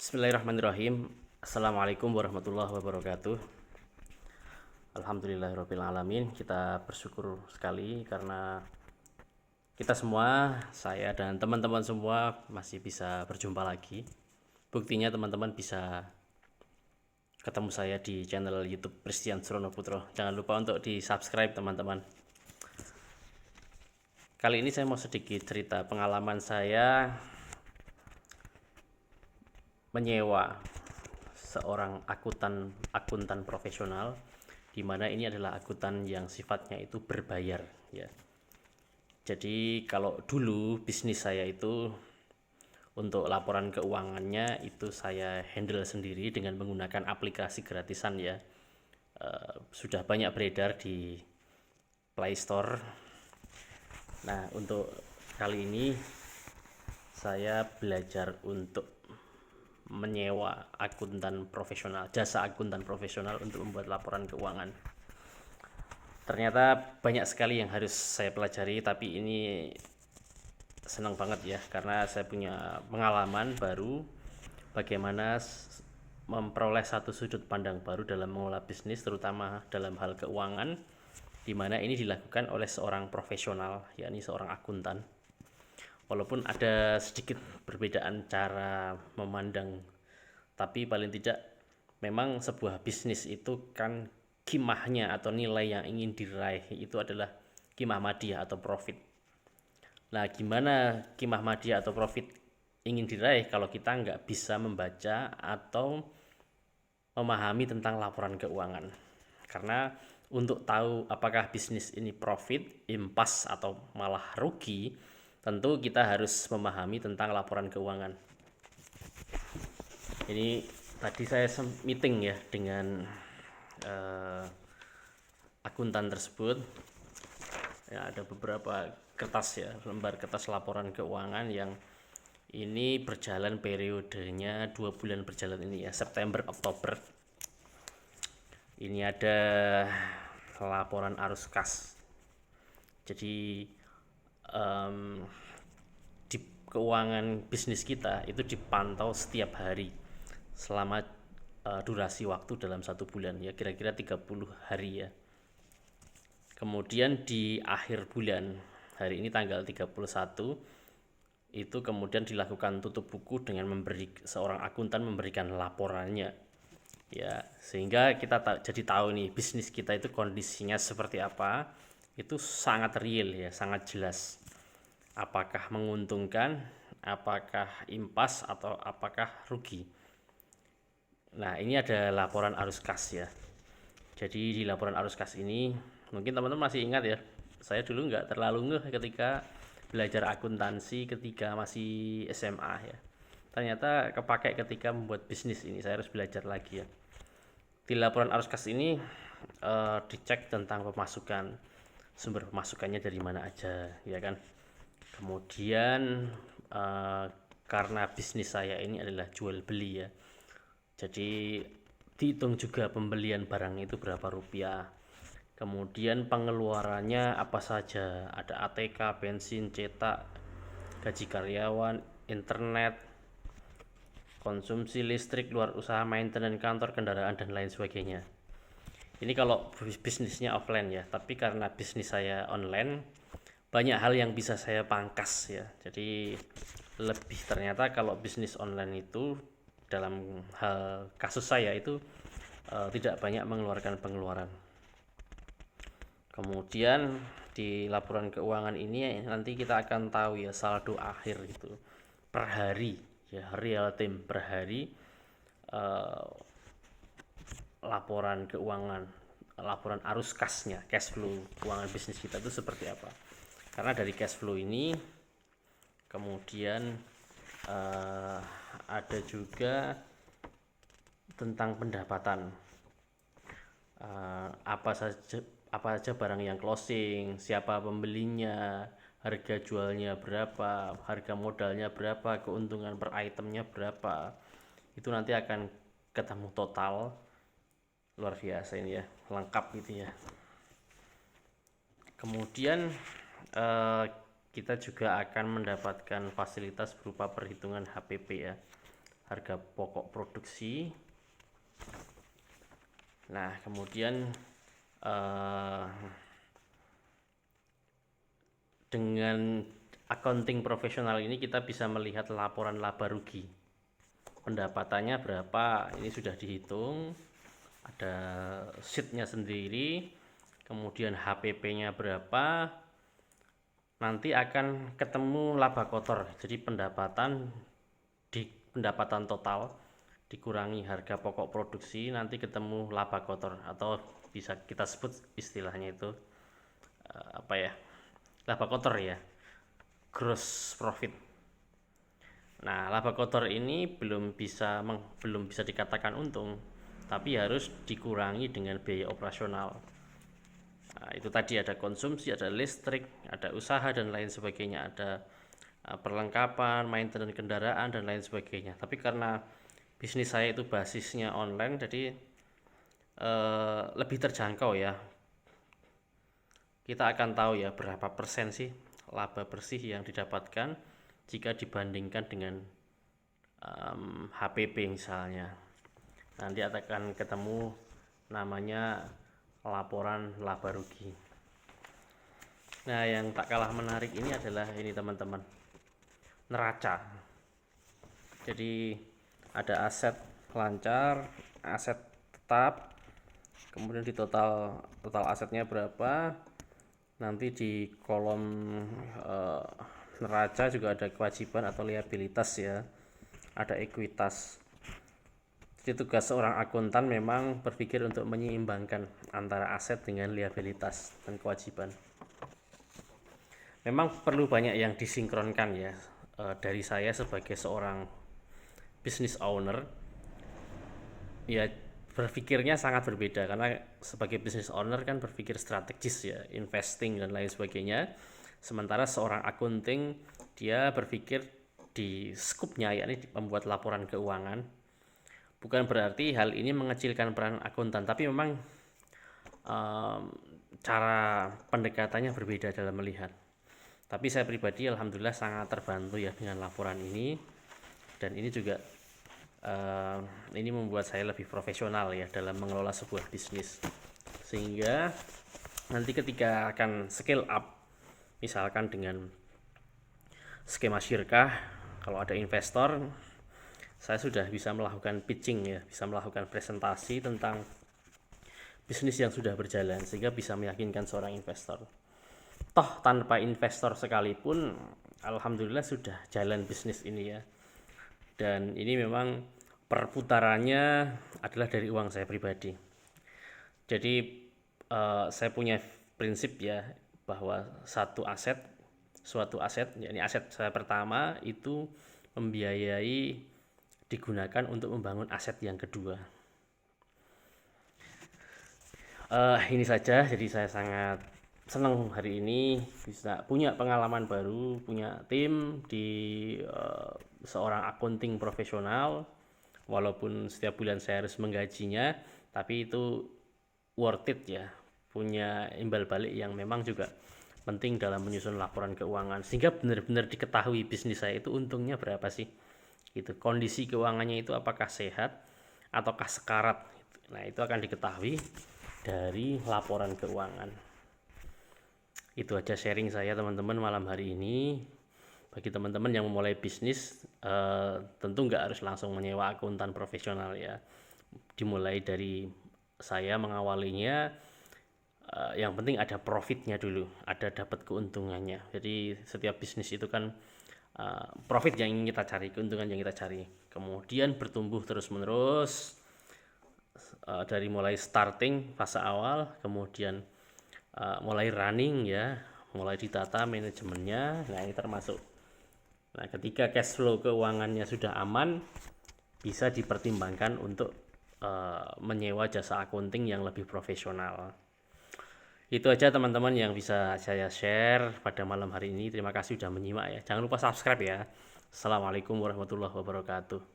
Bismillahirrahmanirrahim. Assalamualaikum warahmatullahi wabarakatuh. Alhamdulillahirabbil alamin. Kita bersyukur sekali karena kita semua, saya dan teman-teman semua masih bisa berjumpa lagi. Buktinya teman-teman bisa ketemu saya di channel YouTube Christian Surono Putro. Jangan lupa untuk di-subscribe teman-teman. Kali ini saya mau sedikit cerita pengalaman saya menyewa seorang akuntan profesional, di mana ini adalah akuntan yang sifatnya itu berbayar ya. Jadi kalau dulu bisnis saya itu untuk laporan keuangannya itu saya handle sendiri dengan menggunakan aplikasi gratisan ya. Sudah banyak beredar di Play Store. Nah, untuk kali ini saya belajar untuk menyewa jasa akuntan profesional untuk membuat laporan keuangan. Ternyata banyak sekali yang harus saya pelajari, tapi ini senang banget ya karena saya punya pengalaman baru bagaimana memperoleh satu sudut pandang baru dalam mengelola bisnis, terutama dalam hal keuangan, di mana ini dilakukan oleh seorang profesional, yakni seorang akuntan. Walaupun ada sedikit perbedaan cara memandang, tapi paling tidak memang sebuah bisnis itu kan kimahnya atau nilai yang ingin diraih itu adalah kimah madiyah atau profit. Nah, gimana kimah madiyah atau profit ingin diraih kalau kita nggak bisa membaca atau memahami tentang laporan keuangan? Karena untuk tahu apakah bisnis ini profit, impas, atau malah rugi, tentu kita harus memahami tentang laporan keuangan. Ini tadi saya meeting ya dengan akuntan tersebut. Ya, ada beberapa kertas ya, lembar kertas laporan keuangan yang ini berjalan periodenya 2 bulan berjalan ini ya, September Oktober. Ini ada laporan arus kas. Jadi di keuangan bisnis kita itu dipantau setiap hari selama durasi waktu dalam 1 bulan ya, kira-kira 30 hari ya. Kemudian di akhir bulan, hari ini tanggal 31, itu kemudian dilakukan tutup buku dengan seorang akuntan memberikan laporannya ya, sehingga kita jadi tahu nih bisnis kita itu kondisinya seperti apa. Itu sangat real ya, sangat jelas apakah menguntungkan, apakah impas, atau apakah rugi. Nah, ini ada laporan arus kas ya. Jadi di laporan arus kas ini mungkin teman-teman masih ingat ya, saya dulu nggak terlalu ngeh ketika belajar akuntansi ketika masih SMA ya. Ternyata kepakai ketika membuat bisnis ini, saya harus belajar lagi ya. Di laporan arus kas ini dicek tentang pemasukan, sumber pemasukannya dari mana aja ya kan. Kemudian karena bisnis saya ini adalah jual beli ya, jadi dihitung juga pembelian barang itu berapa rupiah. Kemudian pengeluarannya apa saja, ada ATK, bensin, cetak, gaji karyawan, internet, konsumsi listrik, luar usaha, maintenance kantor, kendaraan, dan lain sebagainya. Ini kalau bisnisnya offline ya, tapi karena bisnis saya online, banyak hal yang bisa saya pangkas ya. Jadi lebih ternyata kalau bisnis online itu dalam hal kasus saya itu tidak banyak mengeluarkan pengeluaran. Kemudian di laporan keuangan ini nanti kita akan tahu ya saldo akhir gitu per hari ya, real time per hari, laporan keuangan, laporan arus kasnya, cash flow keuangan bisnis kita itu seperti apa. Karena dari cash flow ini kemudian ada juga tentang pendapatan, apa saja barang yang closing, siapa pembelinya, harga jualnya berapa, harga modalnya berapa, keuntungan per itemnya berapa. Itu nanti akan ketemu total. Luar biasa ini ya, lengkap gitu ya. Kemudian kita juga akan mendapatkan fasilitas berupa perhitungan HPP ya. harga pokok produksi. Nah, kemudian dengan accounting profesional ini kita bisa melihat laporan laba rugi. Pendapatannya berapa, ini sudah dihitung, ada sheet-nya sendiri, kemudian HPP-nya berapa, nanti akan ketemu laba kotor. Jadi pendapatan total dikurangi harga pokok produksi, nanti ketemu laba kotor, atau bisa kita sebut istilahnya itu laba kotor ya, gross profit. Nah, laba kotor ini belum bisa dikatakan untung, tapi harus dikurangi dengan biaya operasional. Nah, itu tadi ada konsumsi, ada listrik, ada usaha dan lain sebagainya, ada perlengkapan, maintenance kendaraan dan lain sebagainya. Tapi karena bisnis saya itu basisnya online, jadi lebih terjangkau ya. Kita akan tahu ya berapa persen sih laba bersih yang didapatkan jika dibandingkan dengan HPP misalnya. Nanti akan ketemu namanya laporan laba rugi. Nah, yang tak kalah menarik ini adalah ini teman-teman, neraca. Jadi ada aset lancar, aset tetap, kemudian di total asetnya berapa, nanti di kolom neraca juga ada kewajiban atau liabilitas ya, ada ekuitas. Jadi tugas seorang akuntan memang berpikir untuk menyeimbangkan antara aset dengan liabilitas dan kewajiban. Memang perlu banyak yang disinkronkan ya. Dari saya sebagai seorang business owner ya, berpikirnya sangat berbeda, karena sebagai business owner kan berpikir strategis ya, investing dan lain sebagainya. Sementara seorang accounting dia berpikir di skupnya, yakni membuat laporan keuangan. Bukan berarti hal ini mengecilkan peran akuntan, tapi memang cara pendekatannya berbeda dalam melihat. Tapi saya pribadi alhamdulillah sangat terbantu ya dengan laporan ini, dan ini juga ini membuat saya lebih profesional ya dalam mengelola sebuah bisnis, sehingga nanti ketika akan scale up, misalkan dengan skema syirkah, kalau ada investor, saya sudah bisa melakukan pitching ya, bisa melakukan presentasi tentang bisnis yang sudah berjalan, sehingga bisa meyakinkan seorang investor. Toh tanpa investor sekalipun alhamdulillah sudah jalan bisnis ini ya. Dan ini memang perputarannya adalah dari uang saya pribadi. Jadi saya punya prinsip ya, bahwa suatu aset, yakni aset saya pertama itu membiayai, digunakan untuk membangun aset yang kedua. Ini saja, jadi saya sangat senang hari ini bisa punya pengalaman baru, punya tim di seorang accounting profesional. Walaupun setiap bulan saya harus menggajinya, tapi itu worth it ya, punya imbal balik yang memang juga penting dalam menyusun laporan keuangan, sehingga benar-benar diketahui bisnis saya itu untungnya berapa sih gitu, kondisi keuangannya itu apakah sehat ataukah sekarat. Nah, itu akan diketahui dari laporan keuangan. Itu aja sharing saya teman-teman malam hari ini. Bagi teman-teman yang memulai bisnis, tentu nggak harus langsung menyewa akuntan profesional ya. Dimulai dari saya mengawalinya, yang penting ada profitnya dulu, ada dapat keuntungannya. Jadi setiap bisnis itu kan profit yang ingin kita cari, keuntungan yang kita cari, kemudian bertumbuh terus menerus dari mulai starting fase awal, kemudian mulai running ya, mulai ditata manajemennya. Nah, ini termasuk. Nah, ketika cash flow keuangannya sudah aman, bisa dipertimbangkan untuk menyewa jasa accounting yang lebih profesional. Itu aja teman-teman yang bisa saya share pada malam hari ini. Terima kasih sudah menyimak ya. Jangan lupa subscribe ya. Assalamualaikum warahmatullahi wabarakatuh.